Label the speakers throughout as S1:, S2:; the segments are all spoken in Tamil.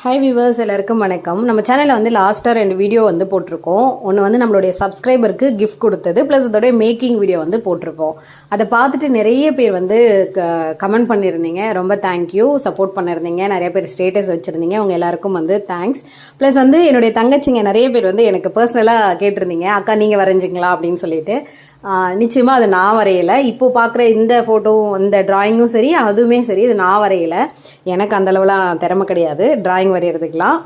S1: ஹாய் வியூவர்ஸ், எல்லாருக்கும் வணக்கம். நம்ம சேனலில் வந்து லாஸ்ட்டாக 2 வீடியோ வந்து போட்டிருக்கோம். ஒன்று வந்து நம்மளுடைய சப்ஸ்கிரைபருக்கு கிஃப்ட் கொடுத்தது, ப்ளஸ் அதோடைய மேக்கிங் வீடியோ வந்து போட்டிருக்கோம். அதை பார்த்துட்டு நிறைய பேர் வந்து கமெண்ட் பண்ணியிருந்தீங்க. ரொம்ப தேங்க்யூ, சப்போர்ட் பண்ணியிருந்தீங்க. நிறைய பேர் ஸ்டேட்டஸ் வச்சுருந்தீங்க. அவங்க எல்லாருக்கும் வந்து தேங்க்ஸ். ப்ளஸ் வந்து என்னுடைய தங்கச்சிங்க நிறைய பேர் வந்து எனக்கு பர்சனலாக கேட்டிருந்தீங்க, அக்கா நீங்கள் வரைஞ்சிங்களா அப்படின்னு சொல்லிட்டு. நிச்சயமாக அது நான் வரையலை. இப்போ பார்க்குற இந்த ஃபோட்டோவும் இந்த ட்ராயிங்கும் சரி, அதுவுமே சரி, இது நான் வரையலை. எனக்கு அந்தளவுலாம் திறமை கிடையாது ட்ராயிங் வரைகிறதுக்கெலாம்.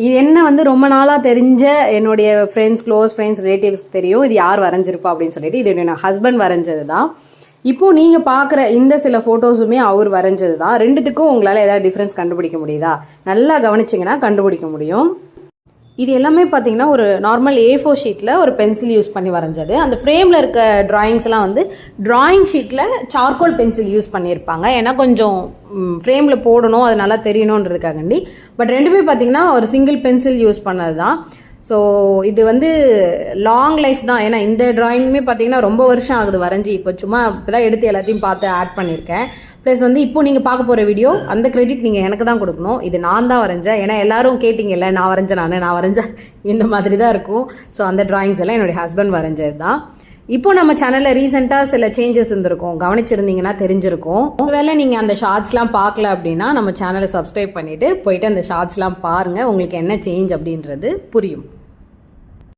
S1: இது என்ன வந்து ரொம்ப நாளாக தெரிஞ்ச என்னுடைய ஃப்ரெண்ட்ஸ், க்ளோஸ் ஃப்ரெண்ட்ஸ், ரிலேட்டிவ்ஸ்க்கு தெரியும் இது யார் வரைஞ்சிருப்பா அப்படின்னு சொல்லிட்டு. இது என்னோட ஹஸ்பண்ட் வரைஞ்சது தான். இப்போது நீங்கள் பார்க்குற இந்த சில ஃபோட்டோஸுமே அவர் வரைஞ்சது தான். ரெண்டுத்துக்கும் உங்களால் ஏதாவது டிஃப்ரென்ஸ் கண்டுபிடிக்க முடியுதா? நல்லா கவனிச்சிங்கன்னா கண்டுபிடிக்க முடியும். இது எல்லாமே பார்த்தீங்கன்னா ஒரு நார்மல் A4 ஷீட்டில் ஒரு பென்சில் யூஸ் பண்ணி வரைஞ்சது. அந்த ஃப்ரேமில் இருக்க ட்ராயிங்ஸ்லாம் வந்து ட்ராயிங் ஷீட்டில் சார்கோல் பென்சில் யூஸ் பண்ணியிருப்பாங்க. ஏன்னா கொஞ்சம் ஃப்ரேமில் போடணும், அது நல்லா தெரியணுன்றதுக்காகண்டி. பட் ரெண்டுமே பார்த்தீங்கன்னா ஒரு சிங்கிள் பென்சில் யூஸ் பண்ணது தான். ஸோ இது வந்து லாங் லைஃப் தான். ஏன்னா இந்த ட்ராயிங்குமே பார்த்தீங்கன்னா ரொம்ப வருஷம் ஆகுது வரைஞ்சி. இப்போ சும்மா இப்போ தான் எடுத்து எல்லாத்தையும் பார்த்து ஆட் பண்ணியிருக்கேன். ப்ளஸ் வந்து இப்போ நீங்கள் பார்க்க போகிற வீடியோ, அந்த கிரெடிட் நீங்கள் எனக்கு தான் கொடுக்கணும். இது நான் தான் வரைஞ்சேன். ஏன்னா எல்லாரும் கேட்டிங்கல்ல, நான் வரைஞ்சேன் இந்த மாதிரி தான் இருக்கும். ஸோ அந்த ட்ராயிங்ஸ் எல்லாம் என்னுடைய ஹஸ்பண்ட் வரைஞ்சது தான். இப்போ நம்ம சேனலில் ரீசெண்டாக சில சேஞ்சஸ் இருந்திருக்கும், கவனிச்சிருந்தீங்கன்னா தெரிஞ்சிருக்கும். ஒருவேளை நீங்கள் அந்த ஷார்ட்ஸ்லாம் பார்க்கல அப்படின்னா நம்ம சேனலை சப்ஸ்கிரைப் பண்ணிவிட்டு போயிட்டு அந்த ஷார்ட்ஸ்லாம் பாருங்கள். உங்களுக்கு என்ன சேஞ்ச் அப்படின்றது புரியும்.